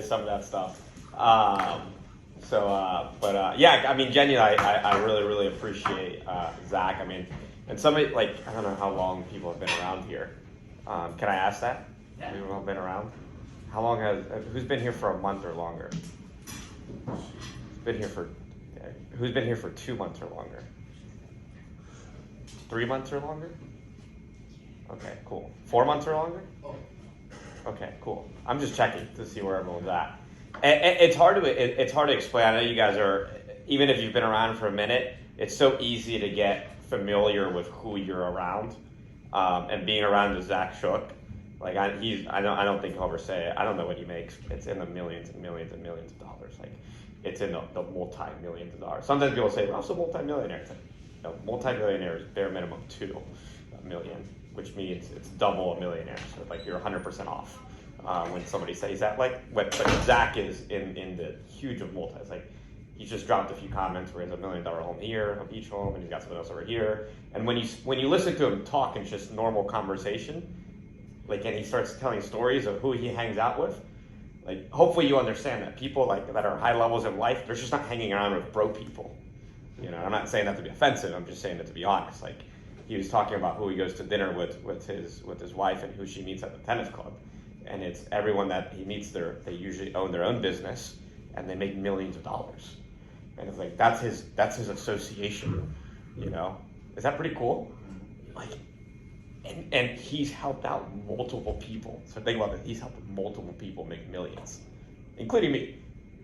miss some of that stuff. Yeah, I mean, genuinely, I really, really appreciate Zach. I mean, and somebody, like, I don't know how long people have been around here. Can I ask that? Yeah. We've all been around? How long who's been here for a month or longer? Who's been here for 2 months or longer? 3 months or longer? Okay, cool. 4 months or longer? Okay, cool. I'm just checking to see where everyone's at. And it's hard to explain. I know you guys are, even if you've been around for a minute, it's so easy to get familiar with who you're around. And being around Zach Shook, like I don't think he'll ever say it. I don't know what he makes. It's in the millions and millions and millions of dollars. Like it's in the multi-millions of dollars. Sometimes people say, well, I'm also multi-millionaire. It's like, no, multi-millionaire is bare minimum 2 million, which means it's double a millionaire. So like you're 100% off when somebody says that. But Zach is in the huge of multis. Like he just dropped a few comments where he has $1 million home here, a beach home, and he's got something else over here. And when you listen to him talk in just normal conversation, like, and he starts telling stories of who he hangs out with, like, hopefully you understand that people like that are high levels in life, they're just not hanging around with broke people. You know, I'm not saying that to be offensive. I'm just saying that to be honest. Like, he was talking about who he goes to dinner with his wife and who she meets at the tennis club, and it's everyone that he meets there. They usually own their own business, and they make millions of dollars. And it's like that's his association. You know, is that pretty cool? Like. And he's helped out multiple people. So think about it. He's helped multiple people make millions, including me.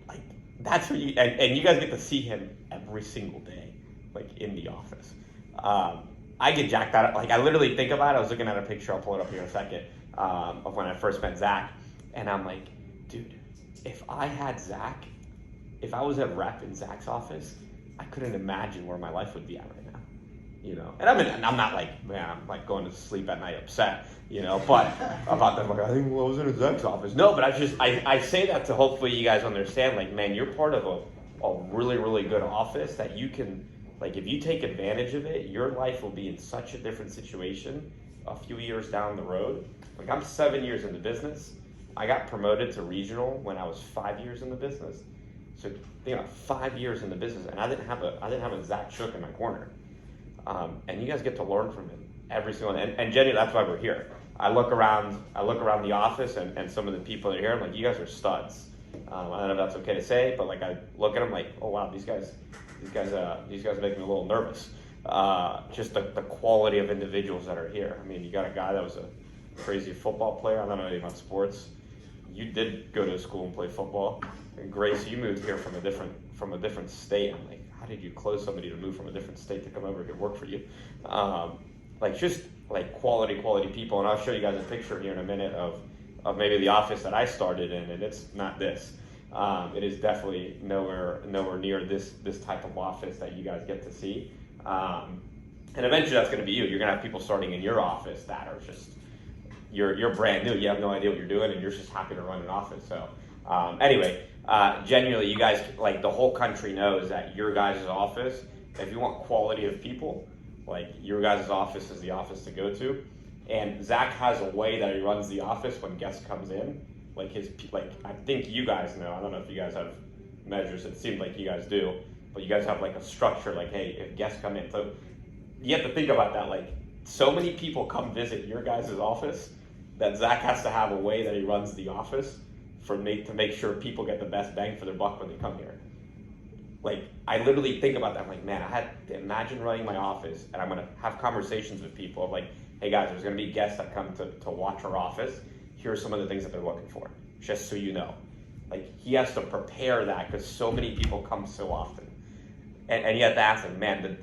Like that's who you and you guys get to see him every single day, like in the office. I get jacked out. Like I literally think about it. I was looking at a picture. I'll pull it up here in a second of when I first met Zach, and I'm like, dude, if I had Zach, if I was a rep in Zach's office, I couldn't imagine where my life would be at right now. You know, and I'm not like, man, I'm like going to sleep at night upset, you know, but about them, like, I think, well, I was in Zach's office. No, but I say that to hopefully you guys understand, like, man, you're part of a really, really good office that you can, like, if you take advantage of it, your life will be in such a different situation a few years down the road. Like, I'm 7 years in the business. I got promoted to regional when I was 5 years in the business. So, you know, 5 years in the business, and I didn't have a Zach Shook in my corner. And you guys get to learn from him every single day. And Jenny, that's why we're here. I look around the office and some of the people that are here. I'm like, you guys are studs. I don't know if that's okay to say, but like I look at them like, oh wow, these guys make me a little nervous. Just the quality of individuals that are here. I mean, you got a guy that was a crazy football player. I don't know anything about sports. You did go to school and play football. And Grace, you moved here from a different state. I'm like, how did you close somebody to move from a different state to come over and work for you? Like just like quality people. And I'll show you guys a picture here in a minute of maybe the office that I started in, and it's not this. It is definitely nowhere near this type of office that you guys get to see. And eventually that's going to be you. You're going to have people starting in your office that are just, you're brand new. You have no idea what you're doing, and you're just happy to run an office. So anyway, genuinely, you guys, like the whole country knows that your guys' office, if you want quality of people, like your guys' office is the office to go to. And Zach has a way that he runs the office when guests comes in. Like I think you guys know, I don't know if you guys have measures, it seems like you guys do, but you guys have like a structure, like, hey, if guests come in, so you have to think about that. Like so many people come visit your guys' office that Zach has to have a way that he runs the office to make sure people get the best bang for their buck when they come here. Like, I literally think about that. I'm like, man, I had to imagine running my office and I'm going to have conversations with people of like, hey guys, there's going to be guests that come to watch our office. Here are some of the things that they're looking for, just so you know. Like, he has to prepare that because so many people come so often. And you have to ask them, man,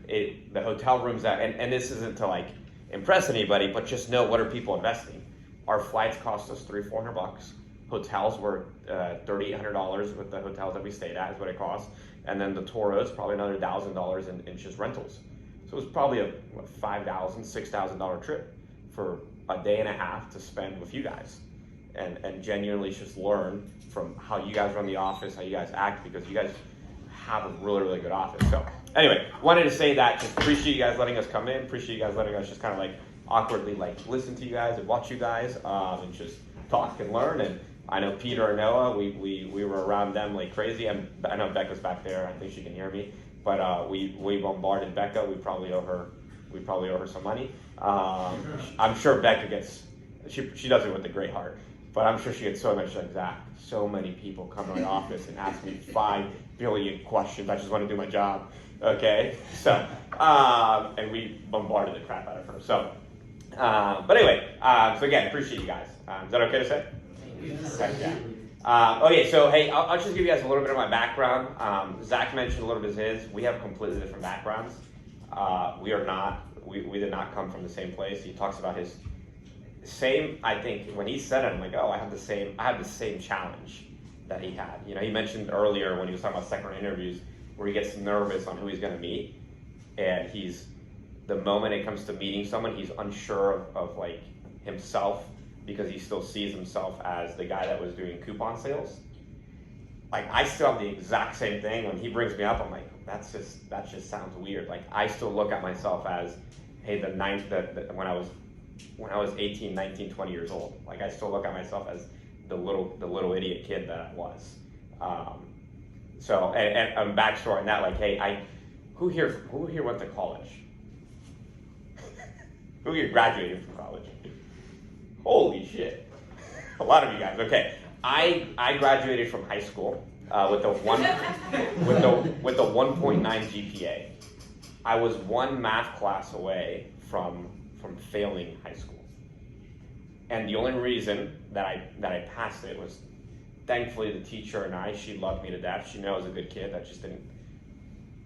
the hotel rooms that, and this isn't to like impress anybody, but just know, what are people investing? Our flights cost us $300-400. Hotels were $3,800 with the hotels that we stayed at is what it cost. And then the Toros, probably another $1,000 in just rentals. So it was probably a $5,000, $6,000 trip for a day and a half to spend with you guys. And genuinely just learn from how you guys run the office, how you guys act, because you guys have a really, really good office. So anyway, wanted to say that, just appreciate you guys letting us come in, appreciate you guys letting us just kind of like awkwardly like listen to you guys and watch you guys and just talk and learn. And I know Peter and Noah, we were around them like crazy. And I know Becca's back there. I think she can hear me. But we bombarded Becca. We probably owe her some money. I'm sure Becca gets, she does it with a great heart, but I'm sure she gets so much like that. So many people come to my office and ask me 5 billion questions. I just want to do my job. Okay, so and we bombarded the crap out of her. So, but anyway, so again, appreciate you guys. Is that okay to say? Yeah. Okay, so hey, I'll just give you guys a little bit of my background. Zach mentioned a little bit of his. We have completely different backgrounds. We did not come from the same place. He talks about his same. I think when he said it, I'm like, oh, I have the same challenge that he had. You know, he mentioned earlier when he was talking about second interviews where he gets nervous on who he's going to meet, and the moment it comes to meeting someone, he's unsure of like himself, because he still sees himself as the guy that was doing coupon sales. Like, I still have the exact same thing. When he brings me up, I'm like, that just sounds weird. Like, I still look at myself as, hey, when I was 18, 19, 20 years old. Like, I still look at myself as the little idiot kid that I was. So, and backstory on that, like, hey, who here went to college? Who here graduated from college? Holy shit. A lot of you guys. Okay. I graduated from high school with a 1.9 GPA. I was one math class away from failing high school. And the only reason that I passed it was, thankfully, the teacher and she loved me to death. She knew I was a good kid.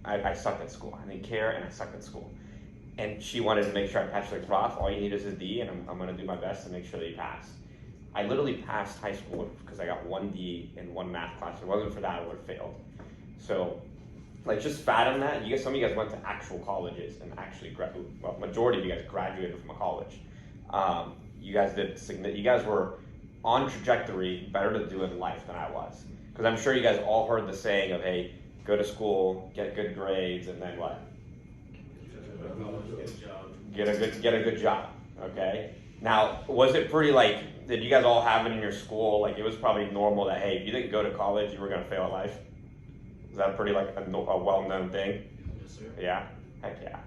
I sucked at school. I didn't care, and I sucked at school. And she wanted to make sure I passed. Like, Raff, all you need is a D, and I'm going to do my best to make sure that you pass. I literally passed high school because I got 1 D in 1 math class. If it wasn't for that, I would have failed. So, like, just fathom that. Some of you guys went to actual colleges and actually, majority of you guys graduated from a college. You guys were on trajectory, better to do in life than I was. Because I'm sure you guys all heard the saying of, hey, go to school, get good grades, and then what? Get a good job. Okay. Now, was it pretty like? Did you guys all have it in your school? Like, it was probably normal that, hey, if you didn't go to college, you were going to fail at life. Is that pretty like a well-known thing? Yes, sir. Yeah. Heck yeah.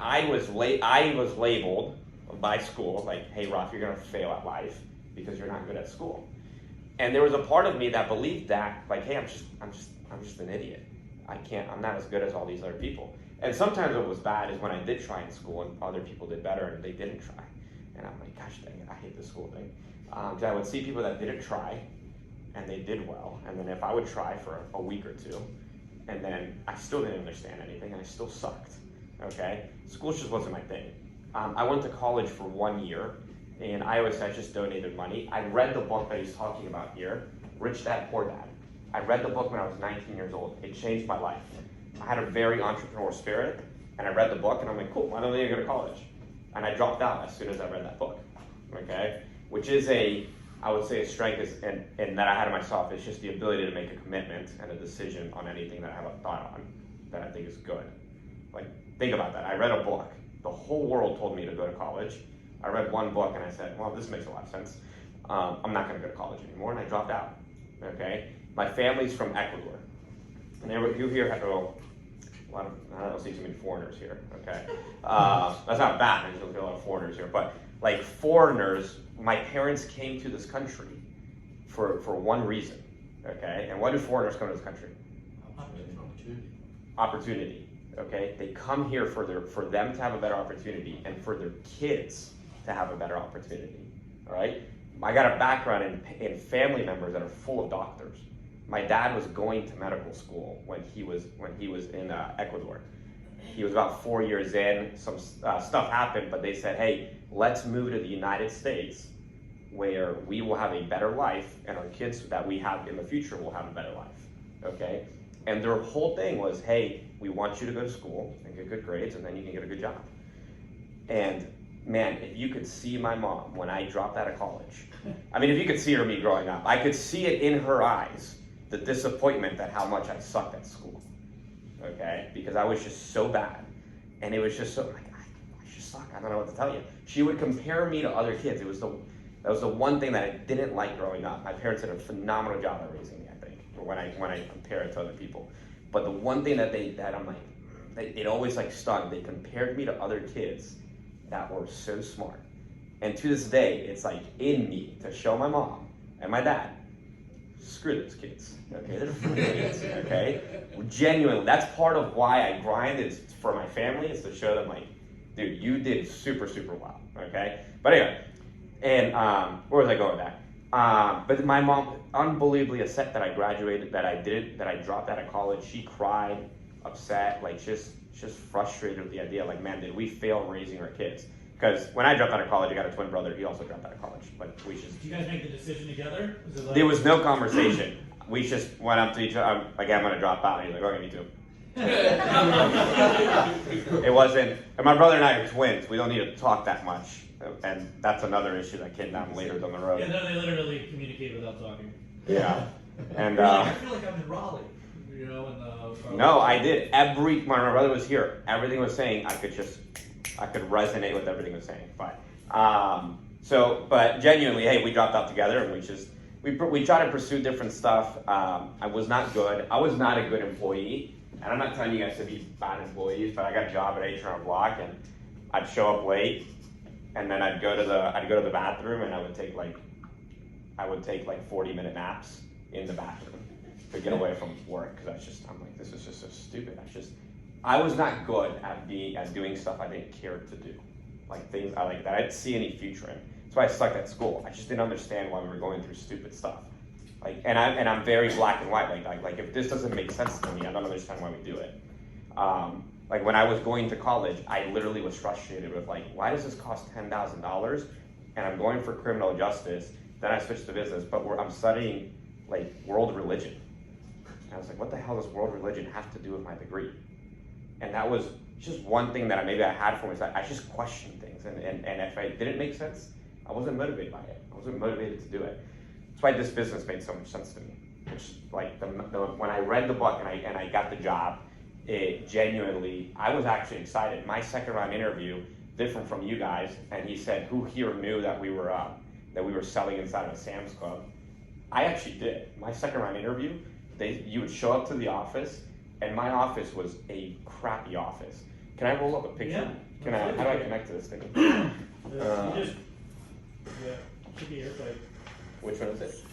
I was labeled by school like, hey, Raff, you're going to fail at life because you're not good at school. And there was a part of me that believed that, like, hey, I'm just an idiot. I'm not as good as all these other people. And sometimes what was bad is when I did try in school and other people did better and they didn't try. And I'm like, gosh dang it, I hate this school thing. Because I would see people that didn't try and they did well. And then if I would try for a week or two, and then I still didn't understand anything and I still sucked, okay? School just wasn't my thing. I went to college for 1 year, and I just donated money. I read the book that he's talking about here, Rich Dad, Poor Dad. I read the book when I was 19 years old. It changed my life. I had a very entrepreneurial spirit, and I read the book, and I'm like, cool, why don't I go to college? And I dropped out as soon as I read that book, okay? Which is I would say a strength and that I had in myself is just the ability to make a commitment and a decision on anything that I have a thought on that I think is good. Like, think about that. I read a book. The whole world told me to go to college. I read one book, and I said, well, this makes a lot of sense. I'm not going to go to college anymore, and I dropped out, okay? My family's from Ecuador. And you here have, I don't see too many foreigners here, okay? That's not bad, I don't see a lot of foreigners here. But like foreigners, my parents came to this country for one reason, okay? And why do foreigners come to this country? Opportunity, okay? They come here for them to have a better opportunity and for their kids to have a better opportunity, all right? I got a background in family members that are full of doctors. My dad was going to medical school when he was in Ecuador. He was about 4 years in. Some stuff happened, but they said, hey, let's move to the United States where we will have a better life and our kids that we have in the future will have a better life, okay? And their whole thing was, hey, we want you to go to school and get good grades and then you can get a good job. And man, if you could see my mom when I dropped out of college, I mean, if you could see her me growing up, I could see it in her eyes, the disappointment at how much I sucked at school, okay? Because I was just so bad. And it was just so, like, I just suck. I don't know what to tell you. She would compare me to other kids. That was the one thing that I didn't like growing up. My parents did a phenomenal job at raising me, I think, when I compare it to other people. But the one thing that I'm like, it always like stung. They compared me to other kids that were so smart. And to this day, it's like in me to show my mom and my dad, screw those kids, okay? They're kids, okay? Genuinely, that's part of why I grind. It's for my family. It's to show them like, dude, you did super, super well, okay? But anyway, and where was I going with that? But my mom, unbelievably upset that I graduated, that I dropped out of college. She cried, upset, like just frustrated with the idea, like, man, did we fail raising our kids? Because when I dropped out of college, I got a twin brother. He also dropped out of college. But we just. Did you guys make the decision together? There was no conversation. We just went up to each other. Like, I'm going to drop out. And he's like, okay, me too. It wasn't. And my brother and I are twins. We don't need to talk that much. And that's another issue that came down later down the road. Yeah, no, they literally communicate without talking. Yeah. And I feel like I'm in Raleigh. You know, no, I did. When my brother was here, everything was saying, I could resonate with everything he was saying. But but genuinely, hey, we dropped out together, and we tried to pursue different stuff. I was not good. I was not a good employee, and I'm not telling you guys to be bad employees, but I got a job at H&R Block, and I'd show up late, and then I'd go to the bathroom, and I would take like 40-minute naps in the bathroom to get away from work, because I'm like, this is just so stupid. I was not good at doing stuff I didn't care to do, like things I like that I didn't see any future in. That's why I sucked at school. I just didn't understand why we were going through stupid stuff. Like, and I'm very black and white. Like if this doesn't make sense to me, I don't understand why we do it. Like when I was going to college, I literally was frustrated with like, why does this cost $10,000? And I'm going for criminal justice. Then I switched to business, but I'm studying like world religion. And I was like, what the hell does world religion have to do with my degree? And that was just one thing that I had for me, is that I just questioned things. And if it didn't make sense, I wasn't motivated by it. I wasn't motivated to do it. That's why this business made so much sense to me. Which, like, when I read the book and I got the job, it genuinely, I was actually excited. My second round interview, different from you guys, and he said, who here knew that we were selling inside of a Sam's Club? I actually did. My second round interview, you would show up to the office, and my office was a crappy office. Can I roll up a picture? Yeah. How do I connect to this thing? Should be airplane. Which one is it?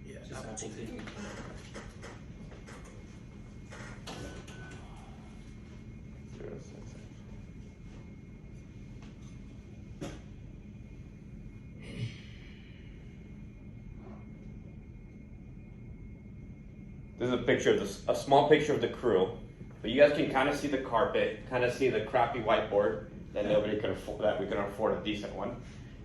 Yeah, just Apple TV. This is a picture of a small picture of the crew. But you guys can kind of see the carpet, kind of see the crappy whiteboard that nobody could afford, that we could afford a decent one.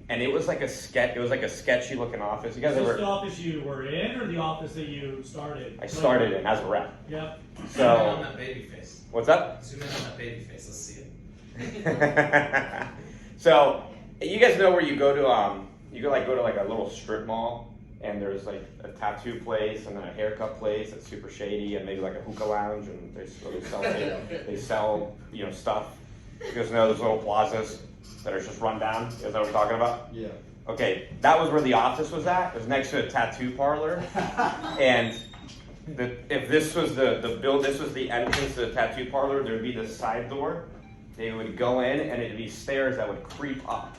And it was like a sketchy looking office. You guys Is this the office you were in, or the office that you started? I started in as a rep. Yep. So on that baby face. What's up? Zoom in on that baby face. Let's see it. So you guys know where you go to go to like a little strip mall, and there's like a tattoo place and then a haircut place that's super shady, and maybe like a hookah lounge, and they sell stuff. You guys know those little plazas that are just run down? You guys know what I'm talking about? Yeah. Okay, that was where the office was at. It was next to a tattoo parlor, and if this was this was the entrance to the tattoo parlor, there'd be this side door. They would go in, and it'd be stairs that would creep up.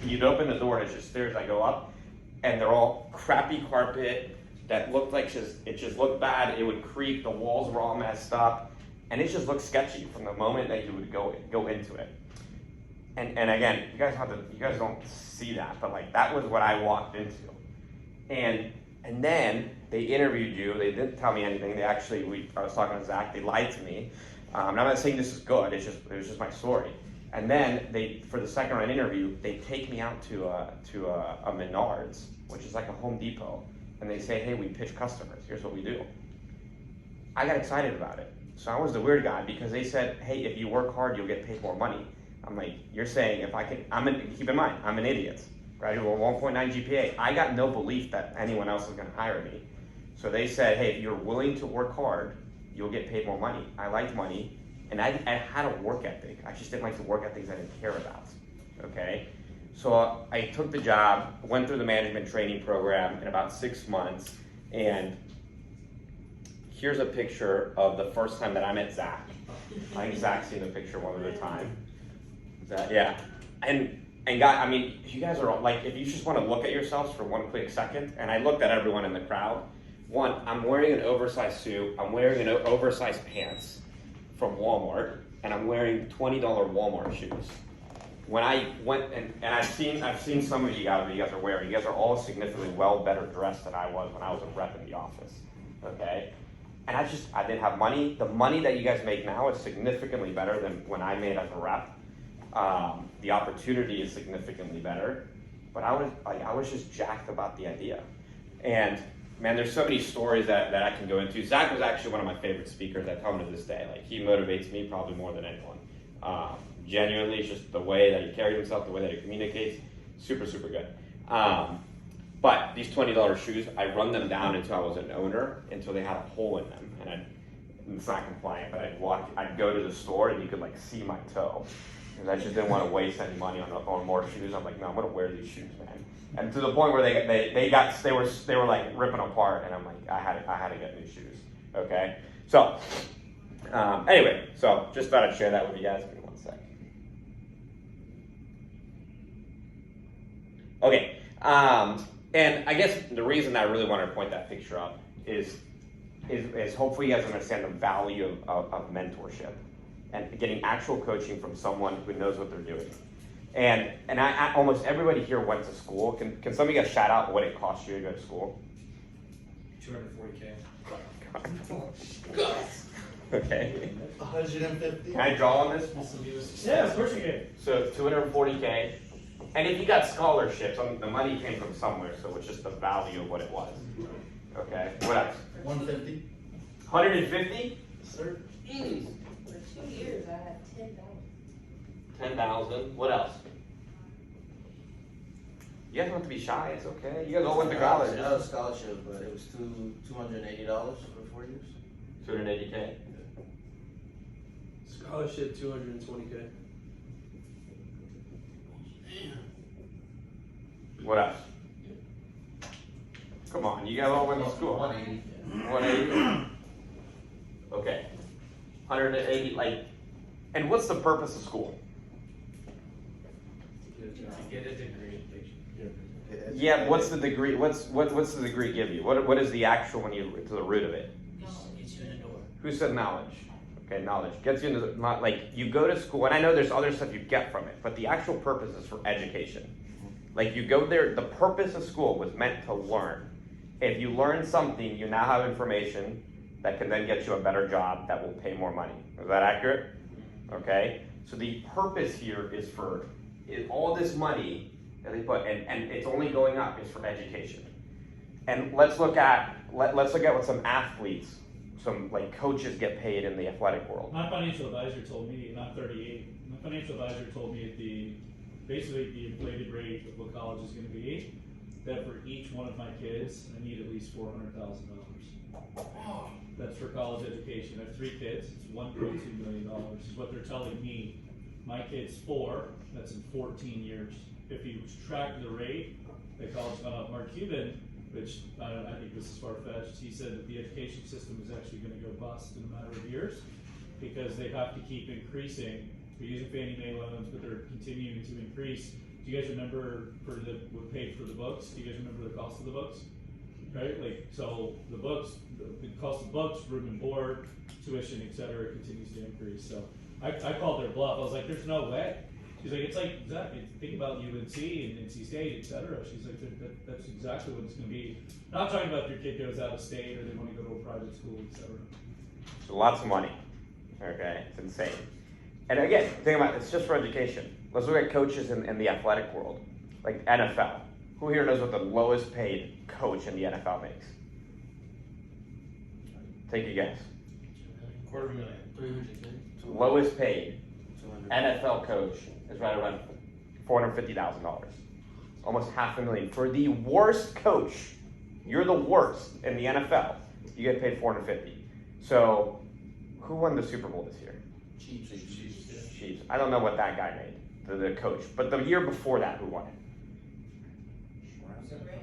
You'd open the door, and it's just stairs that go up, and they're all crappy carpet that looked like it just looked bad. It would creak. The walls were all messed up, and it just looked sketchy from the moment that you would go into it. And again, you guys don't see that, but like that was what I walked into. And then they interviewed you. They didn't tell me anything. They actually, I was talking to Zach. They lied to me. And I'm not saying this is good. It was just my story. And then for the second round interview, they take me out to a Menards, which is like a Home Depot, and they say, hey, we pitch customers. Here's what we do. I got excited about it. So I was the weird guy, because they said, hey, if you work hard, you'll get paid more money. I'm like, you're saying if I can, keep in mind, I'm an idiot, graduate with 1.9 GPA. I got no belief that anyone else is gonna hire me. So they said, hey, if you're willing to work hard, you'll get paid more money. I liked money, and I had a work ethic. I just didn't like to work at things I didn't care about, okay? So I took the job, went through the management training program in about 6 months, and here's a picture of the first time that I met Zach. I think Zach's seen the picture one at a time. Yeah. And guy, I mean, you guys are all, like, if you just want to look at yourselves for one quick second, and I looked at everyone in the crowd. One, I'm wearing an oversized suit, I'm wearing an oversized pants from Walmart, and I'm wearing $20 Walmart shoes. When I went, and I've seen some of you guys, what you guys are wearing, you guys are all significantly better dressed than I was when I was a rep in the office, okay? And I didn't have money. The money that you guys make now is significantly better than when I made as a rep. The opportunity is significantly better, but I was just jacked about the idea. And man, there's so many stories that I can go into. Zach was actually one of my favorite speakers. I tell him to this day. Like, he motivates me probably more than anyone. Genuinely, it's just the way that he carries himself, the way that he communicates, super, super good. But these $20 shoes, I run them down until I was an owner, until they had a hole in them. And it's not compliant, but I'd go to the store and you could like see my toe. Because I just didn't want to waste any money on more shoes. I'm like, no, I'm gonna wear these shoes, man. And to the point where they were like ripping apart, and I'm like, I had to get new shoes. Okay, so anyway, so just thought I'd share that with you guys. Give me one sec. Okay, and I guess the reason I really wanted to point that picture up is hopefully you guys understand the value of mentorship and getting actual coaching from someone who knows what they're doing. And I almost everybody here went to school. Can some of you guys shout out what it cost you to go to school? $240K. Okay. 150. Can I draw on this? Yeah, of course you can. So 240K. And if you got scholarships, the money came from somewhere, so it's just the value of what it was. Okay. What else? 150. 150? Sir. Jeez. For 2 years, I had 10,000. 10,000. What else? You guys don't have to be shy. It's okay. You guys all went to college. I had a scholarship, but it was $280 for 4 years. 280K. Scholarship 220K. What else? Come on, you guys all went to school. 180. 180. Okay. 180. Like, and what's the purpose of school? Get a degree. Yeah. What's the degree? What's the degree give you? What is the actual when you to the root of it? Gets you in the door. Who said knowledge? Okay, knowledge gets you into the, not like you go to school, and I know there's other stuff you get from it, but the actual purpose is for education. Like, you go there, the purpose of school was meant to learn. If you learn something, you now have information that can then get you a better job that will pay more money. Is that accurate? Okay, so the purpose here is for all this money that they put, and it's only going up, is for education. And let's look at what some athletes, some like coaches get paid in the athletic world. My financial advisor told me, and I'm 38, my financial advisor told me basically the inflated rate of what college is going to be, that for each one of my kids, I need at least $400,000. That's for college education. I have 3 kids. It's $1.2 million is what they're telling me. My kid's 4. That's in 14 years. If you track the rate that college gone up, Mark Cuban, which I think this is far-fetched, he said that the education system is actually going to go bust in a matter of years because they have to keep increasing. They're using Fannie Mae loans, but they're continuing to increase. Do you guys remember what paid for the books? Do you guys remember the cost of the books? Right, like, so the books, the cost of books, room and board, tuition, etc., continues to increase. So I called their bluff. I was like, "There's no way." She's like, "It's like exactly. Think about UNC and NC State, etc." She's like, "That's exactly what it's going to be." Not talking about if your kid goes out of state or they want to go to a private school, etc. So lots of money. Okay, it's insane. And again, think about it, it's just for education. Let's look at coaches in the athletic world, like NFL. Who here knows what the lowest paid coach in the NFL makes? Take a guess. $250,000. 300K. Lowest paid 200. NFL coach is right around $450,000. Almost $500,000 for the worst coach. You're the worst in the NFL. You get paid $450,000. So, who won the Super Bowl this year? Chiefs. Chiefs. I don't know what that guy made. the coach. But the year before that, who won it?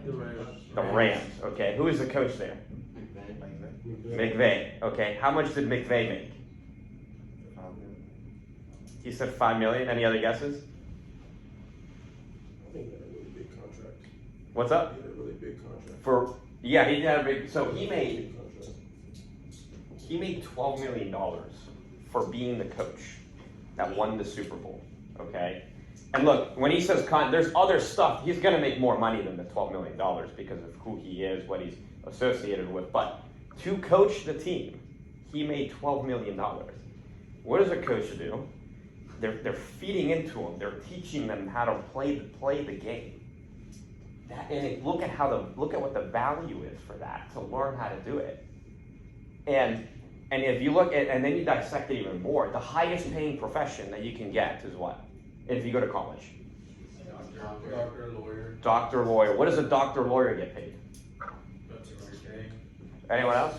The Rams. The Rams. Okay, who is the coach there? McVay. Okay, how much did McVay make? He said $5 million. Any other guesses? I think he had a really big contract. What's up? He had a really big contract. He had a big. So he made Big contract. $12 million for being the coach that won the Super Bowl. Okay, and look, when he says there's other stuff. He's gonna make more money than the $12 million because of who he is, what he's associated with. But to coach the team, he made $12 million. What does a coach do? They're feeding into them. They're teaching them how to play the game. Look at what the value is for that, to learn how to do it. And if you look at, and then you dissect it even more, the highest paying profession that you can get is what? If you go to college. Doctor, lawyer. Doctor, lawyer. What does a doctor, lawyer get paid? About 200K. Anyone else?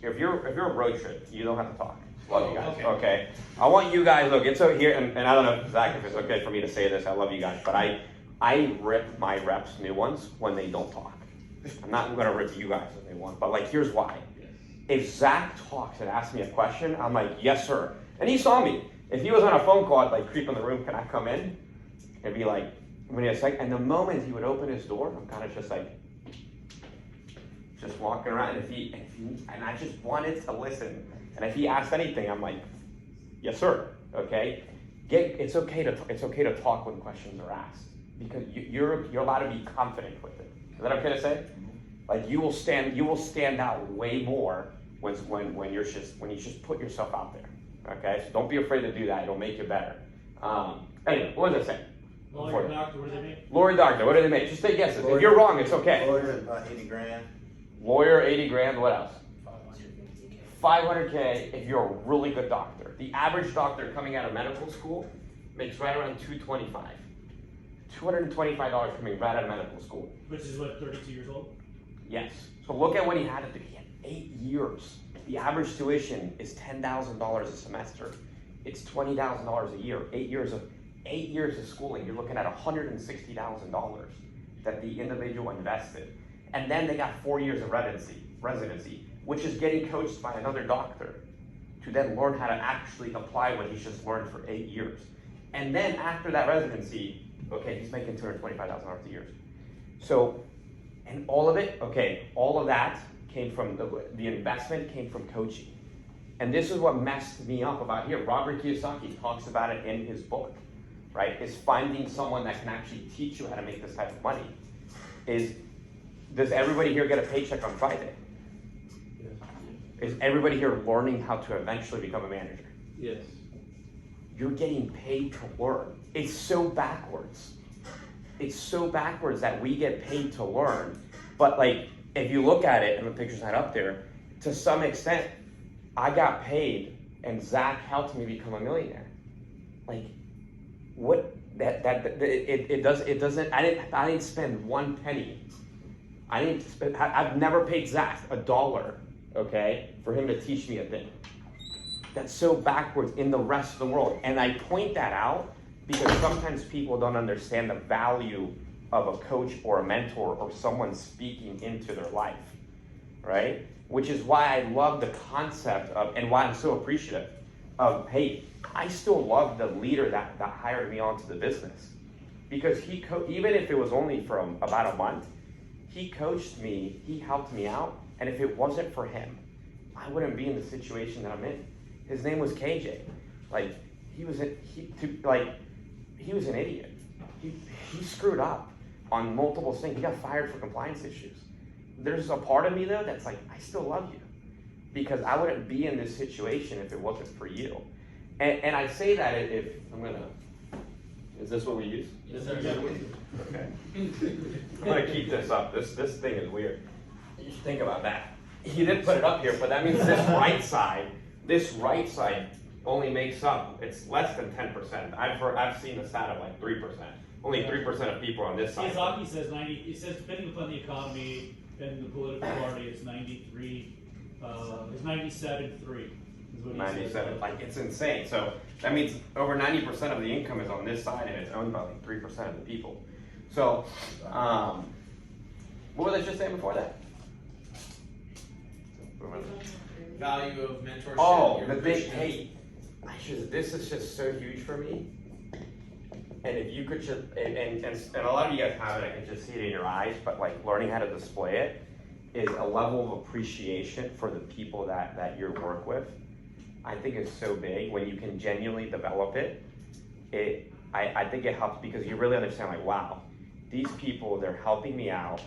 If you're a road trip, you don't have to talk. Love you guys. Okay. Okay. I want you guys, look, it's over here, and I don't know, Zach, if it's okay for me to say this, I love you guys, but I rip my reps, new ones, when they don't talk. I'm not gonna rip you guys when they want, but like, here's why. If Zach talks and asks me a question, I'm like, yes, sir. And he saw me. If he was on a phone call, I'd like creep in the room, can I come in? And be like, when he was like, and the moment he would open his door, I'm kind of just like, just walking around. And I just wanted to listen. And if he asked anything, I'm like, yes, sir. Okay. It's okay to talk when questions are asked because you're allowed to be confident with it. Is that okay to say? Like you will stand out way more when you just put yourself out there. Okay. So don't be afraid to do that. It'll make you better. Anyway, what was I saying? Lawyer, doctor, what do they make? Lawyer, doctor, what do they make? Just say guesses. If you're wrong, it's okay. Lawyer, about 80 grand. Lawyer, 80 grand. What else? 500K if you're a really good doctor. The average doctor coming out of medical school makes right around $225. $225 coming right out of medical school. Which is what, 32 years old? Yes. So look at what he had to do. He had 8 years. The average tuition is $10,000 a semester. It's $20,000 a year. 8 years of schooling. You're looking at $160,000 that the individual invested. And then they got 4 years of residency, which is getting coached by another doctor to then learn how to actually apply what he's just learned for 8 years. And then after that residency, okay, he's making $225,000 a year. So, and all of it, okay, all of that came from, the investment came from coaching. And this is what messed me up about here. Robert Kiyosaki talks about it in his book, right? Is finding someone that can actually teach you how to make this type of money. Does everybody here get a paycheck on Friday? Is everybody here learning how to eventually become a manager? Yes. You're getting paid to learn. It's so backwards. It's so backwards that we get paid to learn. But like, if you look at it, and the picture's not up there, to some extent, I got paid and Zach helped me become a millionaire. Like, what, it doesn't, I didn't spend one penny. I've never paid Zach $1, okay, for him to teach me a thing. That's so backwards in the rest of the world. And I point that out because sometimes people don't understand the value of a coach or a mentor or someone speaking into their life, right? Which is why I love the concept of, and why I'm so appreciative of, hey, I still love the leader that hired me onto the business. Because even if it was only for about a month, he coached me, he helped me out, and if it wasn't for him, I wouldn't be in the situation that I'm in. His name was KJ. Like, he was an idiot. He screwed up on multiple things. He got fired for compliance issues. There's a part of me though that's like, I still love you. Because I wouldn't be in this situation if it wasn't for you. And I say that if is this what we use? Yes, sir. Okay. I'm gonna keep this up. This thing is weird. You should think about that. He didn't put it up here, but that means this right side only makes up, it's less than 10%. I've seen a stat of like 3%. Only 3% of people on this side. Kiyosaki says 90. It says depending upon the economy and the political party, it's 93. It's 97.3. is what he said. 97, like it's insane. So that means over 90% of the income is on this side, and it's owned by like 3% of the people. So, what was I just saying before that? Value of mentorship. Oh, your the big appreciation. this is just so huge for me. And if you could just, and a lot of you guys have it, I can just see it in your eyes, but like learning how to display it is a level of appreciation for the people that you work with. I think it's so big when you can genuinely develop it. I think it helps because you really understand like, wow, these people, they're helping me out,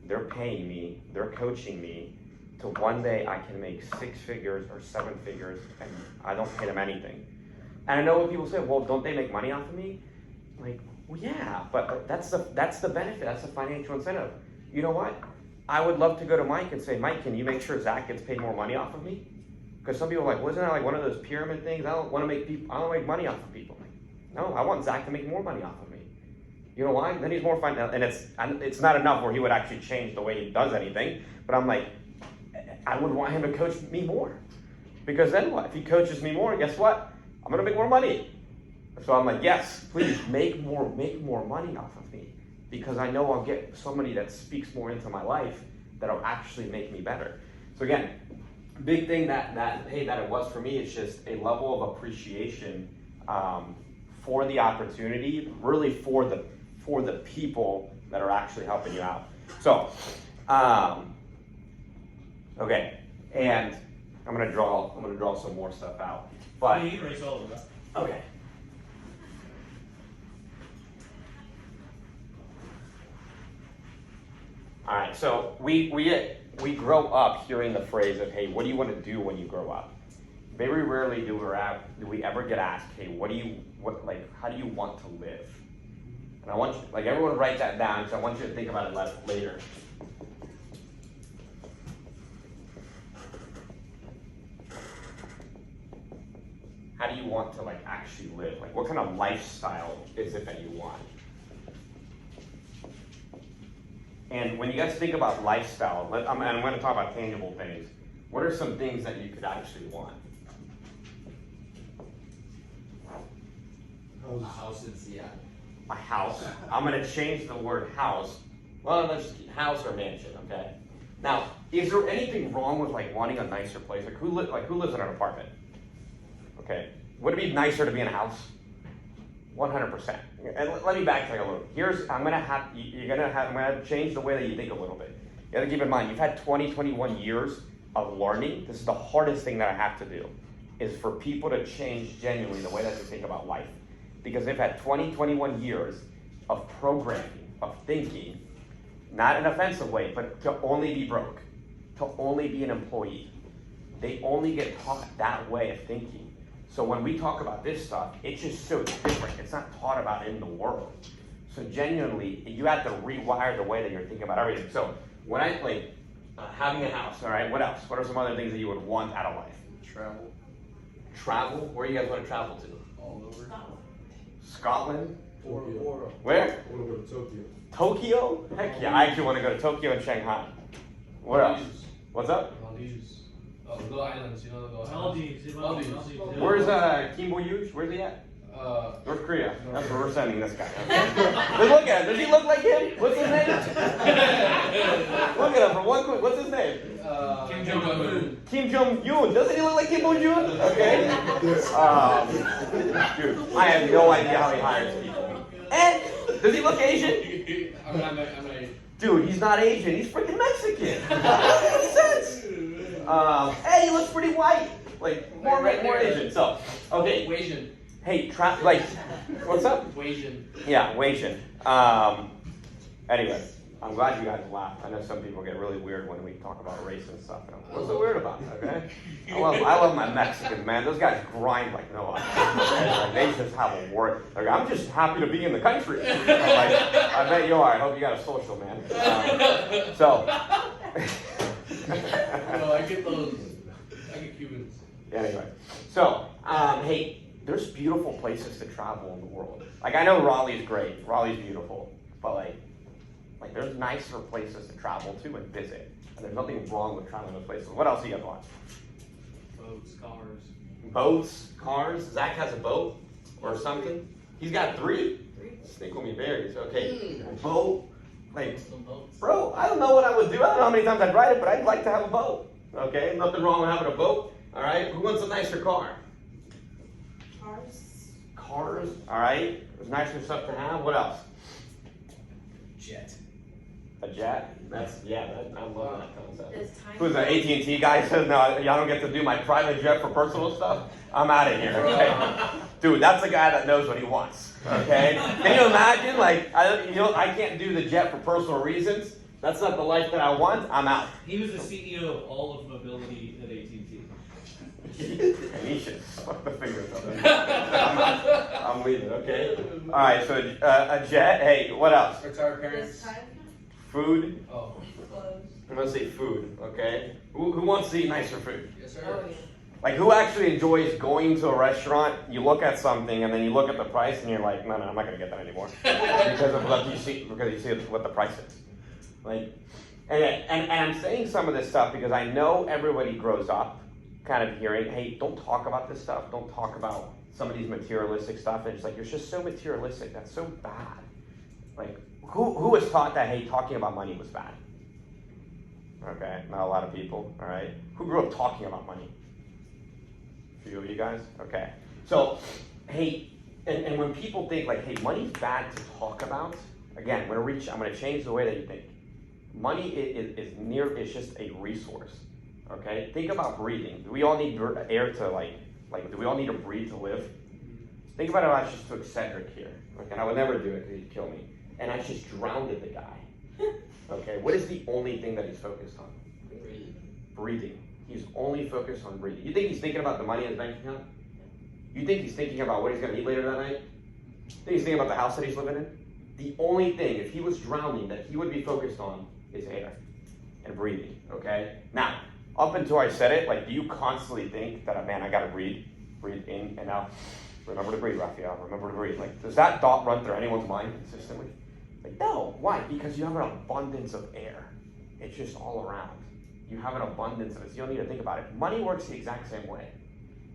they're paying me, they're coaching me to one day I can make 6 figures or 7 figures and I don't pay them anything. And I know what people say, well, don't they make money off of me? Like, well, yeah, but that's the benefit, that's the financial incentive. You know what? I would love to go to Mike and say, Mike, can you make sure Zach gets paid more money off of me? Because some people are like, well, isn't that like one of those pyramid things? I don't make money off of people. Like, no, I want Zach to make more money off of me. You know why? Then he's more fun, and it's not enough where he would actually change the way he does anything. But I'm like, I would want him to coach me more, because then what? If he coaches me more, guess what? I'm gonna make more money. So I'm like, yes, please make more money off of me, because I know I'll get somebody that speaks more into my life that'll actually make me better. So again, big thing that it was for me is just a level of appreciation for the opportunity, really for the people that are actually helping you out. So, okay, and I'm gonna draw some more stuff out. But You can erase all of that. okay. All right, so we grow up hearing the phrase of, hey, what do you want to do when you grow up? Very rarely do we ever get asked, hey, how do you want to live? And I want you, like, everyone write that down, because I want you to think about it later. How do you want to like actually live? Like, what kind of lifestyle is it that you want? And when you guys think about lifestyle, I'm going to talk about tangible things. What are some things that you could actually want? A house in Seattle. A house. I'm going to change the word house. Well, let's just keep house or mansion, okay? Now, is there anything wrong with like wanting a nicer place? Like who lives in an apartment? Okay. Would it be nicer to be in a house? 100%. And let me backtrack a little. I'm gonna change the way that you think a little bit. You gotta keep in mind, you've had 21 years of learning. This is the hardest thing that I have to do, is for people to change genuinely the way that they think about life. Because they've had 21 years of programming, of thinking, not in an offensive way, but to only be broke, to only be an employee. They only get taught that way of thinking. So when we talk about this stuff, it's just so different. It's not taught about in the world. So genuinely, you have to rewire the way that you're thinking about everything. So when I like having a house, all right, what else? What are some other things that you would want out of life? Travel. Travel? Where do you guys want to travel to? All over. Scotland? Or Where? I want to go to Tokyo. Tokyo? Heck yeah, I actually want to go to Tokyo and Shanghai. What else? What's up? Maldives. Little islands, you know, the Maldives. Maldives. Where's Kim Bo-Yuj? Where's he at? North Korea. That's where we're sending this guy. But look at him. Does he look like him? What's his name? Look at him for one quick. What's his name? Kim Jong-un. Kim Jong-un. Doesn't he look like Kim Bo-Yuj? Okay. Dude, I have no idea how he hires people. And does he look Asian? Dude, he's not Asian. He's freaking Mexican. That doesn't make sense. Hey, he looks pretty white. Like, more Asian. So, okay. Asian. Hey, what's up? Asian. Yeah, Asian. Anyway, I'm glad you guys laughed. I know some people get really weird when we talk about race and stuff. And I'm like, what's so weird about it, okay? I love my Mexicans, man. Those guys grind like no other. Like, they just have a word. Like, I'm just happy to be in the country. I'm like, I bet you are. I hope you got a social, man. No, I get those. I get Cubans. Anyway, so, hey, there's beautiful places to travel in the world. Like, I know Raleigh's great. Raleigh's beautiful. But, like there's nicer places to travel to and visit. And there's nothing wrong with traveling to those places. What else do you guys want? Boats, cars. Boats, cars. Zach has a boat or something. He's got 3. 3. Snickle me berries. Okay, boat. Like, Some boats. bro, I don't know what I would do. I don't know how many times I'd ride it, but I'd like to have a boat. Okay, nothing wrong with having a boat. All right, who wants a nicer car? Cars. Cars. All right, there's nicer stuff to have. What else? Jet. A jet. I love that concept. There's tiny. Who's an AT&T guy says, no, y'all don't get to do my private jet for personal stuff? I'm out of here, okay? Dude, that's a guy that knows what he wants, okay? Can you imagine, like, I can't do the jet for personal reasons. That's not the life that I want. I'm out. He was the CEO of all of mobility at AT&T. And he should suck the fingers of it. I'm leaving, okay? All right, so a jet. Hey, what else? Retire There's parents. tiny. Food. Oh, Clothes. I'm gonna say food, okay? Who wants to eat nicer food? yes, sir. Oh, yeah. Like, who actually enjoys going to a restaurant, you look at something, and then you look at the price, and you're like, no, I'm not going to get that anymore. because you see what the price is. Like, and I'm saying some of this stuff because I know everybody grows up kind of hearing, hey, don't talk about this stuff. Don't talk about some of these materialistic stuff. And it's like, you're just so materialistic. That's so bad. Like, who was taught that, hey, talking about money was bad? Okay, not a lot of people, all right? Who grew up talking about money? A few of you guys? Okay. So, hey, and when people think like, hey, money's bad to talk about, again, I'm gonna change the way that you think. Money is just a resource, okay? Think about breathing. Do we all need air to do we all need to breathe to live? Think about it, I was just took Cedric here, okay? And I would never do it because he'd kill me. And I just drowned the guy, okay? What is the only thing that he's focused on? Breathing. He's only focused on breathing. You think he's thinking about the money in his bank account? You think he's thinking about what he's going to eat later that night? You think he's thinking about the house that he's living in? The only thing, if he was drowning, that he would be focused on is air and breathing, okay? Now, up until I said it, like, do you constantly think that, man, I got to breathe in and out? Remember to breathe, Raffy. Remember to breathe. Like, does that thought run through anyone's mind consistently? Like, no. Why? Because you have an abundance of air. It's just all around. You have an abundance of it, so you don't need to think about it. Money works the exact same way.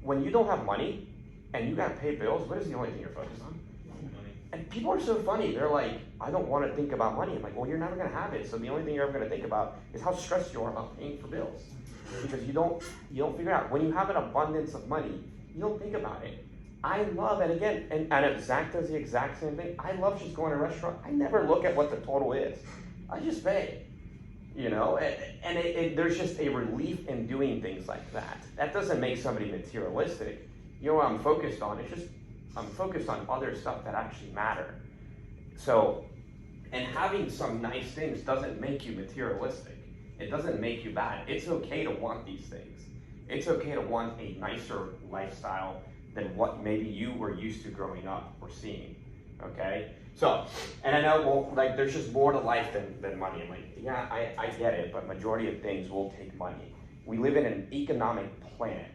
When you don't have money and you gotta pay bills, what is the only thing you're focused on? Money. And people are so funny. They're like, I don't want to think about money. I'm like, well, you're never gonna have it. So the only thing you're ever gonna think about is how stressed you are about paying for bills, because you don't figure it out. When you have an abundance of money, you don't think about it. I love, and again, and Zach does the exact same thing. I love just going to a restaurant. I never look at what the total is. I just pay. You know, and there's just a relief in doing things like that. That doesn't make somebody materialistic. You know what I'm focused on? It's just, I'm focused on other stuff that actually matter. So, and having some nice things doesn't make you materialistic. It doesn't make you bad. It's okay to want these things. It's okay to want a nicer lifestyle than what maybe you were used to growing up or seeing, okay? So, and I know, well, like, there's just more to life than money. I'm like, yeah, I get it, but majority of things will take money. We live in an economic planet.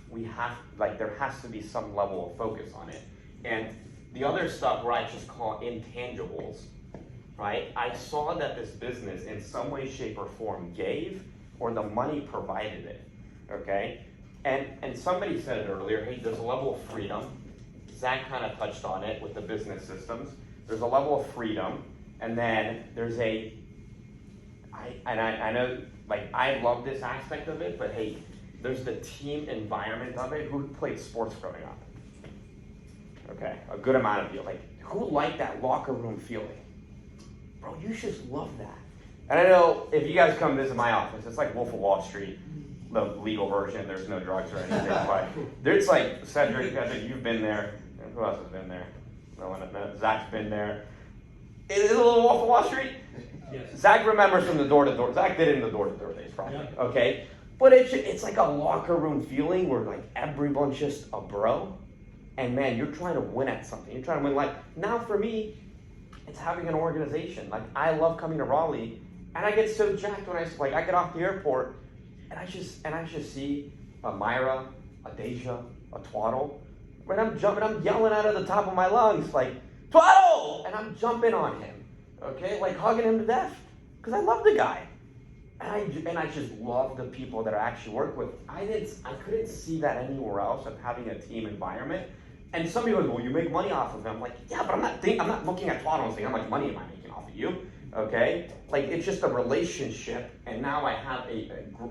We have, like, there has to be some level of focus on it. And the other stuff where I just call intangibles, right? I saw that this business in some way, shape, or form gave, or the money provided it, okay? And somebody said it earlier, hey, there's a level of freedom. Zach kind of touched on it with the business systems. There's a level of freedom, and then there's I know, like, I love this aspect of it, but hey, there's the team environment of it. Who played sports growing up? Okay, a good amount of you. Like, who liked that locker room feeling? Bro, you just love that. And I know if you guys come visit my office, it's like Wolf of Wall Street, the legal version. There's no drugs or anything. But there's like Cedric, I think you've been there. And who else has been there? No one. Zach's been there. Is it a little Wolf of Wall Street? Yes. Zach remembers from the door-to-door. Zach did it in the door-to-door days, probably. Yeah. Okay, but it's like a locker room feeling where like everyone's just a bro, and man, you're trying to win at something. You're trying to win. Like, now for me, it's having an organization. Like, I love coming to Raleigh, and I get so jacked when I get off the airport, and I just see a Myra, a Deja, a Twaddle, and I'm jumping, I'm yelling out of the top of my lungs like, Twaddle! And I'm jumping on him, okay, like hugging him to death, because I love the guy. and I just love the people that I actually work with. I couldn't see that anywhere else of having a team environment. And some people go, well, you make money off of them. I'm like, yeah, but I'm not looking at Todd and saying, how much money am I making off of you? Okay? Like, it's just a relationship, and now I have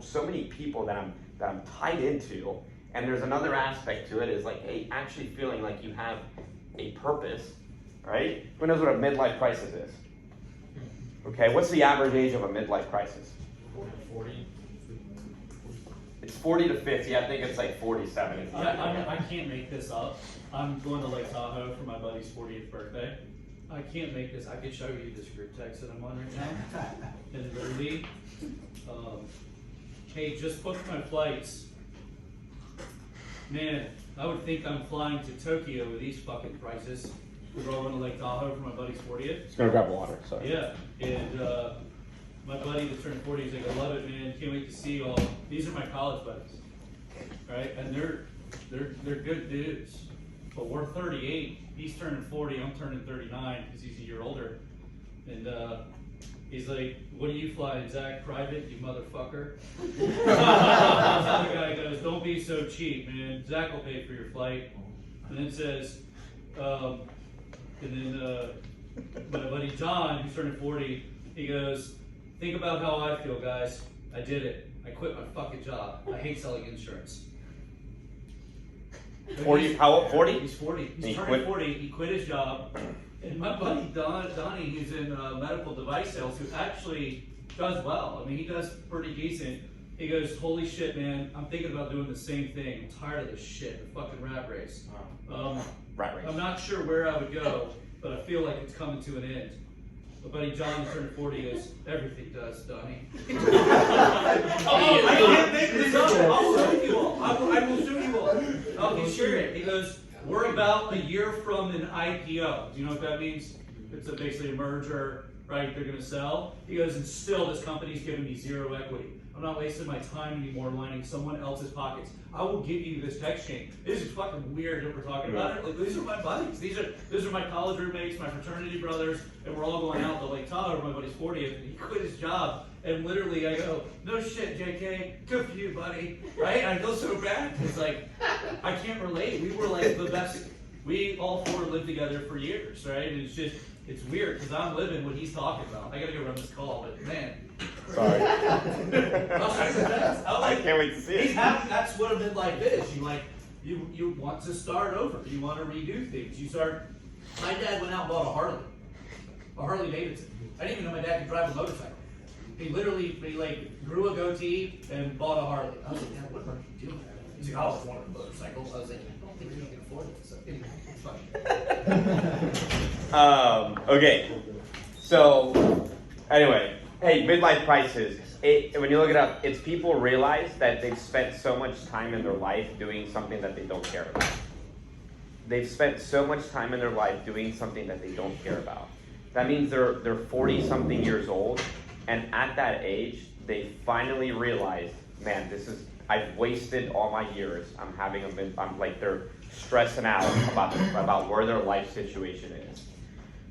so many people that I'm tied into. And there's another aspect to it, is like, hey, actually feeling like you have a purpose, right? Who knows what a midlife crisis is? Okay, what's the average age of a midlife crisis? 40. It's 40 to 50. I think it's like 47. Is the average. I can't make this up. I'm going to Lake Tahoe for my buddy's 40th birthday. I can't make this. I could show you this group text that I'm on right now. And literally, hey, just booked my flights. Man, I would think I'm flying to Tokyo with these fucking prices. We're all going to Lake Tahoe for my buddy's 40th. Just gonna grab water. Sorry. Yeah, and my buddy that turned 40, he's like, I love it, man. Can't wait to see you all. These are my college buddies, right? And they're good dudes. But we're 38. He's turning 40. I'm turning 39 because he's a year older. And he's like, what are you flying, Zach? Private, you motherfucker. The other guy goes, don't be so cheap, man. Zach will pay for your flight. And then says, my buddy John, who's turning 40, he goes, think about how I feel, guys. I did it. I quit my fucking job. I hate selling insurance. 40? How old? 40? He's 40. He He's turning quit? 40. He quit his job. And my buddy Donnie, who's in medical device sales, who actually does well. I mean, he does pretty decent. He goes, holy shit, man. I'm thinking about doing the same thing. I'm tired of this shit, the fucking rat race. Rat race. I'm not sure where I would go, but I feel like it's coming to an end. My buddy John, who's turning 40, goes, everything does, Donnie. I can't make this up. I will show you all. I will show you all. I'll share it. He goes, we're about a year from an IPO. Do you know what that means? It's basically a merger, right? They're going to sell. He goes, and still this company's giving me zero equity. I'm not wasting my time anymore lining someone else's pockets. I will give you this text chain. This is fucking weird that we're talking about it. Like, these are my buddies. These are my college roommates, my fraternity brothers, and we're all going out to Lake Tahoe for my buddy's 40th. And he quit his job, and literally I go, no shit, JK, good for you, buddy. Right? And I feel so bad because, like, I can't relate. We were like the best. We all four lived together for years, right? And it's weird because I'm living what he's talking about. I gotta go run this call, but man. Sorry. I can't wait to see it. That's what a midlife is. You want to start over. You want to redo things. My dad went out and bought a Harley Davidson. I didn't even know my dad could drive a motorcycle. He grew a goatee and bought a Harley. I was like, Dad, what are you doing? He's like, I always wanted a motorcycle. I was like, I don't think you can afford it. So anyway, it's fine. Okay. So, anyway. Hey, midlife crisis. When you look it up, it's people realize that they've spent so much time in their life doing something that they don't care about. They've spent so much time in their life doing something that they don't care about. That means they're 40-something years old, and at that age, they finally realize, man, I've wasted all my years. They're stressing out about where their life situation is.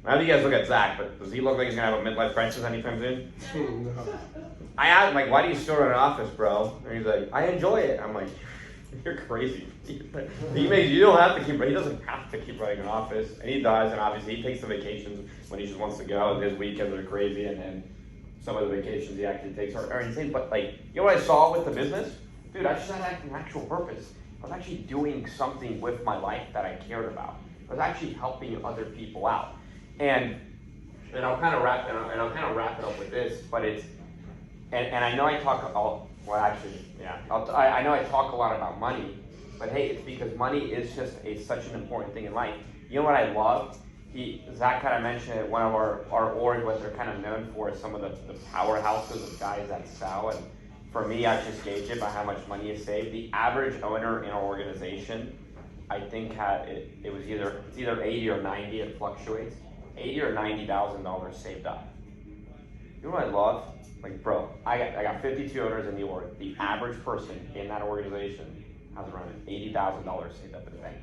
I know you guys look at Zach, but does he look like he's gonna have a midlife crisis anytime soon? No. I asked him, like, why do you still run an office, bro? And he's like, I enjoy it. I'm like, you're crazy. He doesn't have to keep running an office, and he does, and obviously he takes the vacations when he just wants to go, and his weekends are crazy, and then some of the vacations he actually takes are insane. But like, you know what I saw with the business? Dude, I just had an actual purpose. I was actually doing something with my life that I cared about. I was actually helping other people out. And I'll kind of wrap it up with this, but and I know I talk I know I talk a lot about money, but hey, it's because money is just such an important thing in life. You know what I love? Zach kind of mentioned it. One of our org, what they're kind of known for is some of the powerhouses of guys that sell. And for me, I just gauge it by how much money is saved. The average owner in our organization, I think it's either 80 or 90. It fluctuates. $80,000 or $90,000 saved up. You know what I love? Like, bro, I got 52 owners in the org. The average person in that organization has around $80,000 saved up in the bank.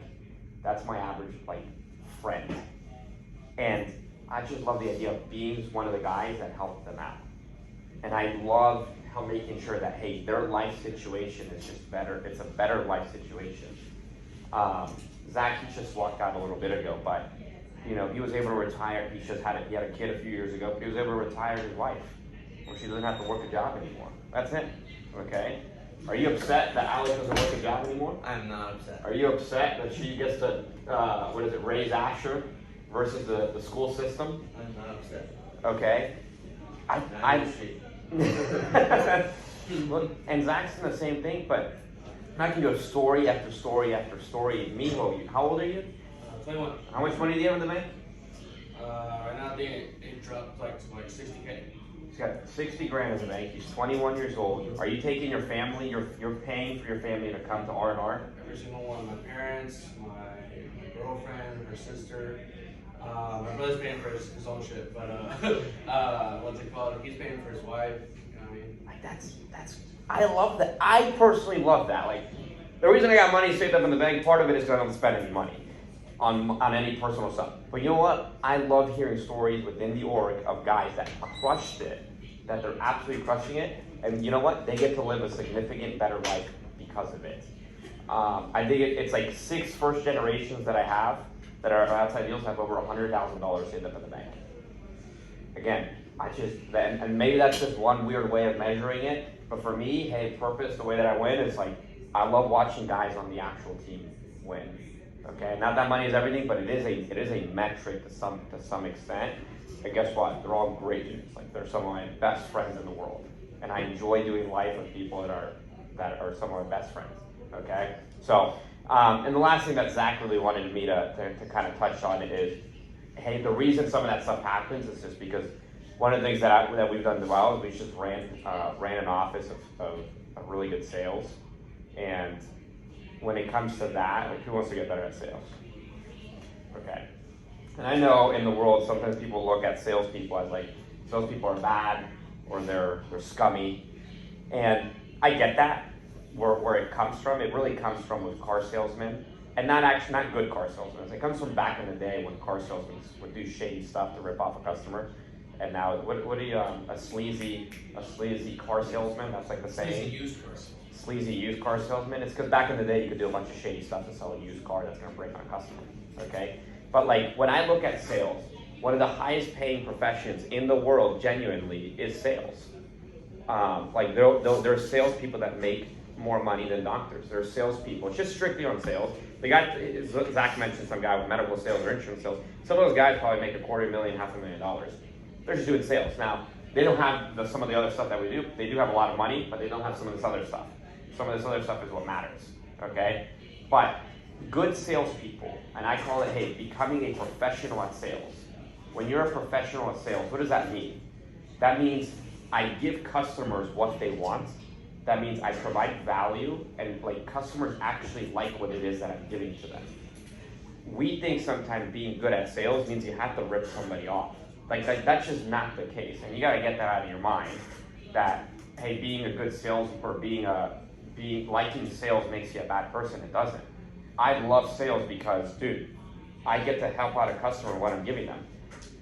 That's my average, friend. And I just love the idea of being one of the guys that helped them out. And I love how making sure that, hey, their life situation is just better. It's a better life situation. Zach, he just walked out a little bit ago, but you know, he was able to retire. He had a kid a few years ago. He was able to retire his wife, where she doesn't have to work a job anymore. That's it. Okay. Are you upset that Alex doesn't work a job anymore? I'm not upset. Are you upset that she gets to raise Asher versus the school system? I'm not upset. Okay. I'm Look, and Zach's in the same thing, but I can go story after story after story. Miho, how old are you? 21. How much money do you have in the bank? Right now I think it dropped like to like 60K. He's got 60 grand in the bank. He's 21 years old. Are you taking your family? You're paying for your family to come to R&R? Every single one. My parents, my girlfriend, her sister. My brother's paying for his own shit, but what's it called? He's paying for his wife. You know what I mean? Like that's. I love that. I personally love that. Like the reason I got money saved up in the bank, part of it is because I don't spend any money on any personal stuff. But you know what? I love hearing stories within the org of guys that crushed it, that they're absolutely crushing it, and you know what? They get to live a significant better life because of it. I think it's like 6 first generations that I have that are outside deals have over $100,000 saved up in the bank. Again, and maybe that's just one weird way of measuring it, but for me, hey, purpose, the way that I win is like, I love watching guys on the actual team win. Okay, not that money is everything, but it is a metric to some extent. And guess what? They're all great dudes. Like they're some of my best friends in the world, and I enjoy doing life with people that are some of my best friends. Okay, so and the last thing that Zach really wanted me to kind of touch on is, hey, the reason some of that stuff happens is just because one of the things that we've done well is we just ran an office of really good sales, and when it comes to that, like who wants to get better at sales? Okay. And I know in the world sometimes people look at salespeople as like salespeople are bad or they're scummy, and I get that where it comes from. It really comes from with car salesmen, and not good car salesmen. It comes from back in the day when car salesmen would do shady stuff to rip off a customer. And now, what are you, a sleazy car salesman? That's like the saying. Sleazy used car salesman. It's because back in the day you could do a bunch of shady stuff to sell a used car that's going to break on a customer. Okay, but like when I look at sales, one of the highest paying professions in the world, genuinely, is sales. Like there are salespeople that make more money than doctors. There are salespeople. It's just strictly on sales. The guy, Zach mentioned some guy with medical sales or insurance sales. Some of those guys probably make $250,000, $500,000. They're just doing sales. Now, they don't have some of the other stuff that we do. They do have a lot of money, but they don't have some of this other stuff. Some of this other stuff is what matters, okay? But good salespeople, and I call it, hey, becoming a professional at sales. When you're a professional at sales, what does that mean? That means I give customers what they want. That means I provide value, and like customers actually like what it is that I'm giving to them. We think sometimes being good at sales means you have to rip somebody off. Like that's just not the case, and you got to get that out of your mind. That hey, being a good sales or liking sales makes you a bad person. It doesn't. I love sales because, dude, I get to help out a customer what I'm giving them.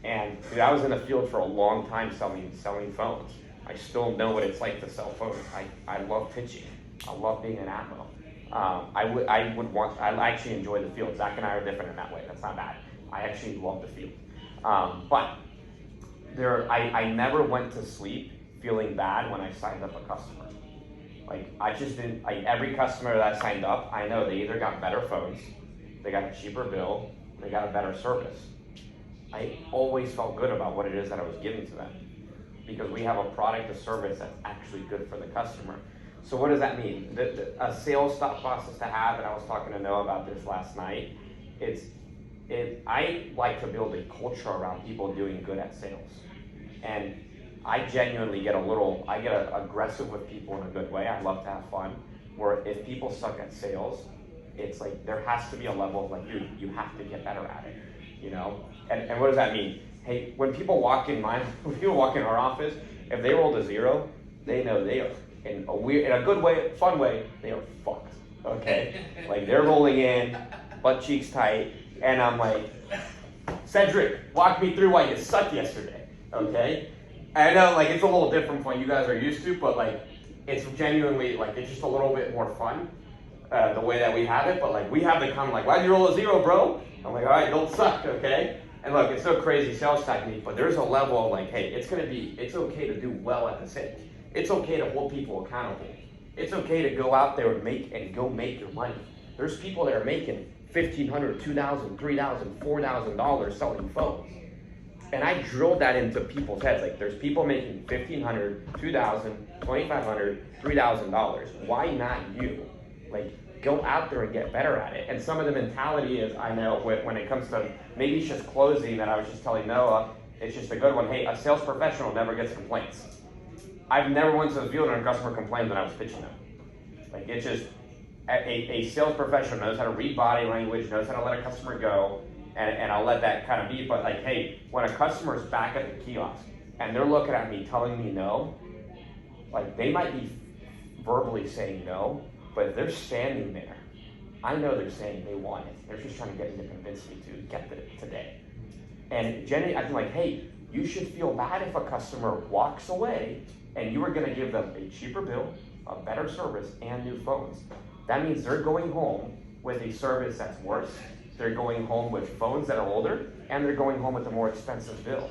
And dude, I was in the field for a long time selling phones. I still know what it's like to sell phones. I love pitching. I love being an AMO. I actually enjoy the field. Zach and I are different in that way. That's not bad. I actually love the field. But I never went to sleep feeling bad when I signed up a customer. Like I just didn't. Like every customer that signed up, I know they either got better phones, they got a cheaper bill, they got a better service. I always felt good about what it is that I was giving to them because we have a product or service that's actually good for the customer. So what does that mean? A sales thought process to have, and I was talking to Noah about this last night. I like to build a culture around people doing good at sales, and I genuinely get aggressive with people in a good way. I love to have fun. Where if people suck at sales, it's like there has to be a level of like, dude, you have to get better at it, you know. And what does that mean? Hey, when people walk in our office, if they rolled a 0, they know they are in a good way, fun way, they are fucked. Okay, like they're rolling in, butt cheeks tight, and I'm like, Cedric, walk me through why you sucked yesterday. Okay. I know, like, it's a little different from what you guys are used to, but like, it's genuinely, like, it's just a little bit more fun, the way that we have it, but like, we have the comment like, why'd you roll a 0, bro? I'm like, all right, don't suck, okay? And look, it's no crazy sales technique, but there's a level of like, hey, it's okay to do well at the sales. It's okay to hold people accountable. It's okay to go out there and make your money. There's people that are making $1,500, $2,000, $3,000, $4,000 selling phones. And I drilled that into people's heads. Like, there's people making $1,500, $2,000, $2,500, $3,000. Why not you? Like, go out there and get better at it. And some of the mentality is, I know, when it comes to, maybe it's just closing that I was just telling Noah, it's just a good one. Hey, a sales professional never gets complaints. I've never went to the field and a customer complained when I was pitching them. Like, it's just, a sales professional knows how to read body language, knows how to let a customer go, and I'll let that kind of be. But like, hey, when a customer's back at the kiosk and they're looking at me telling me no, like, they might be verbally saying no, but if they're standing there, I know they're saying they want it. They're just trying to get me to convince me to get it today. And Jenny, I think like, hey, you should feel bad if a customer walks away and you are gonna give them a cheaper bill, a better service, and new phones. That means they're going home with a service that's worse. They're going home with phones that are older, and they're going home with a more expensive bill.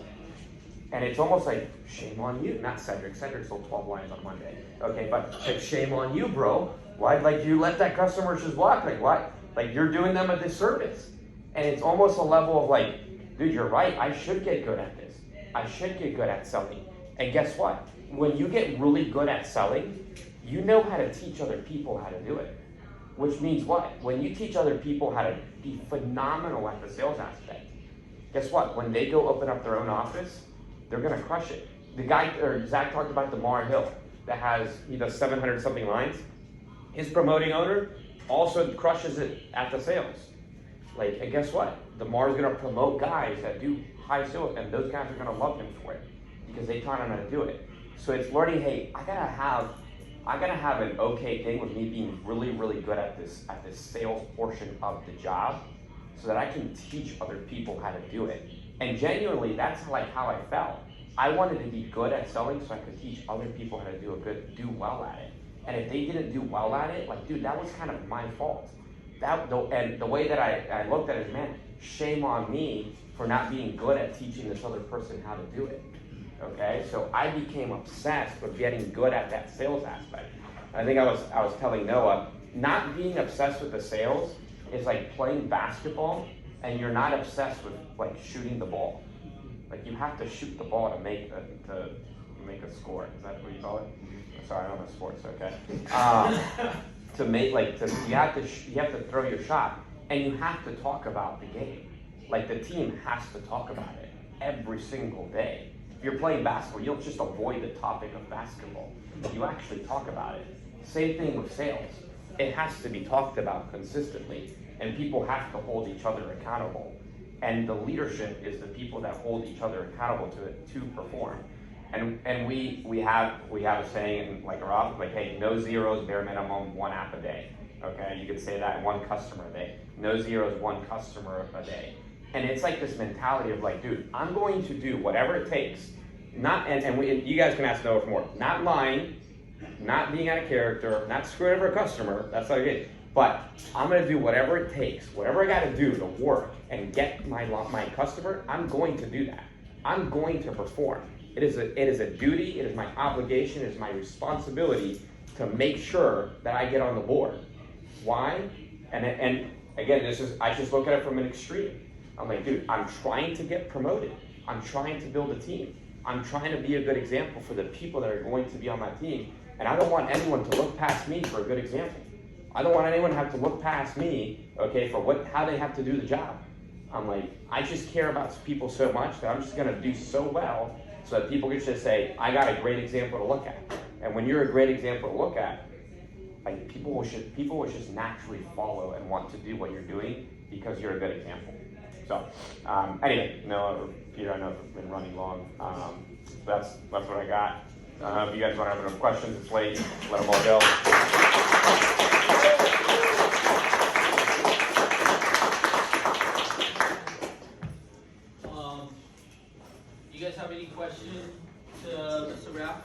And it's almost like, shame on you. Not Cedric. Cedric sold 12 lines on Monday. Okay, but like, shame on you, bro. Why, like, you let that customer just walk? Like, why? Like, you're doing them a disservice. And it's almost a level of like, dude, you're right. I should get good at this. I should get good at selling. And guess what? When you get really good at selling, you know how to teach other people how to do it. Which means what? When you teach other people how to be phenomenal at the sales aspect, guess what? When they go open up their own office, they're gonna crush it. The guy, or Zach talked about the Mar Hill that he does 700 something lines. His promoting owner also crushes it at the sales. Like, and guess what? The Mar is gonna promote guys that do high sales, and those guys are gonna love him for it because they taught him how to do it. So it's learning, hey, I gotta have an okay thing with me being really, really good at this sales portion of the job so that I can teach other people how to do it. And genuinely, that's like how I felt. I wanted to be good at selling so I could teach other people how to do well at it. And if they didn't do well at it, like, dude, that was kind of my fault. And the way that I looked at it is, man, shame on me for not being good at teaching this other person how to do it. Okay, so I became obsessed with getting good at that sales aspect. I think I was telling Noah, not being obsessed with the sales is like playing basketball and you're not obsessed with like shooting the ball. Like, you have to shoot the ball to make a score. Is that what you call it? Sorry, I don't know sports. Okay. You have to throw your shot, and you have to talk about the game. Like, the team has to talk about it every single day. If you're playing basketball, you don't just avoid the topic of basketball. You actually talk about it. Same thing with sales. It has to be talked about consistently, and people have to hold each other accountable. And the leadership is the people that hold each other accountable to perform. And we have a saying like our office, like, hey, no zeros, bare minimum, 1 app a day. Okay, you could say that, 1 customer a day. No zeros, 1 customer a day. And it's like this mentality of like, dude, I'm going to do whatever it takes. You guys can ask Noah for more. Not lying, not being out of character, not screwing over a customer. That's not good. But I'm gonna do whatever it takes, whatever I gotta do to work and get my customer. I'm going to do that. I'm going to perform. It is a duty. It is my obligation. It is my responsibility to make sure that I get on the board. Why? And again, I just look at it from an extreme. I'm like, dude, I'm trying to get promoted. I'm trying to build a team. I'm trying to be a good example for the people that are going to be on my team. And I don't want anyone to look past me for a good example. I don't want anyone to have to look past me, okay, for how they have to do the job. I'm like, I just care about people so much that I'm just gonna do so well so that people can just say, I got a great example to look at. And when you're a great example to look at, like, people will just naturally follow and want to do what you're doing because you're a good example. So, anyway, Peter, I know I've been running long. That's what I got. If you guys want to have enough questions, it's late. Let them all go. You guys have any questions to Mr. Raff,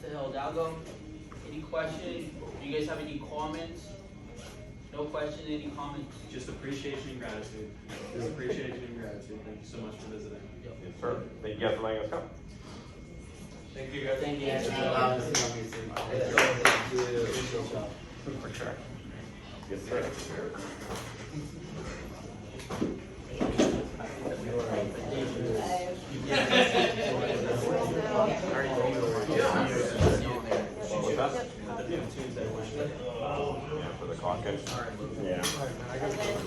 Mr. Hidalgo. Any questions? Do you guys have any comments? No questions, any comments? Just appreciation and gratitude. Just appreciation and gratitude. Thank you so much for visiting. Yes, sir. Thank you guys for letting us come. Thank you guys. Thank you. Thanks for allowing us to come here, too. For sure. Yes, sir. What's that? Yeah, for the caucus. Yeah.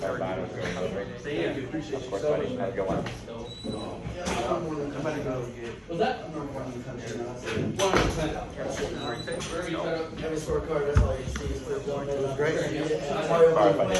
Everybody was going to Appreciate Of course, buddy. Have a good one. Was that? Every scorecard, that's all you see is the one. It was great. All right, buddy.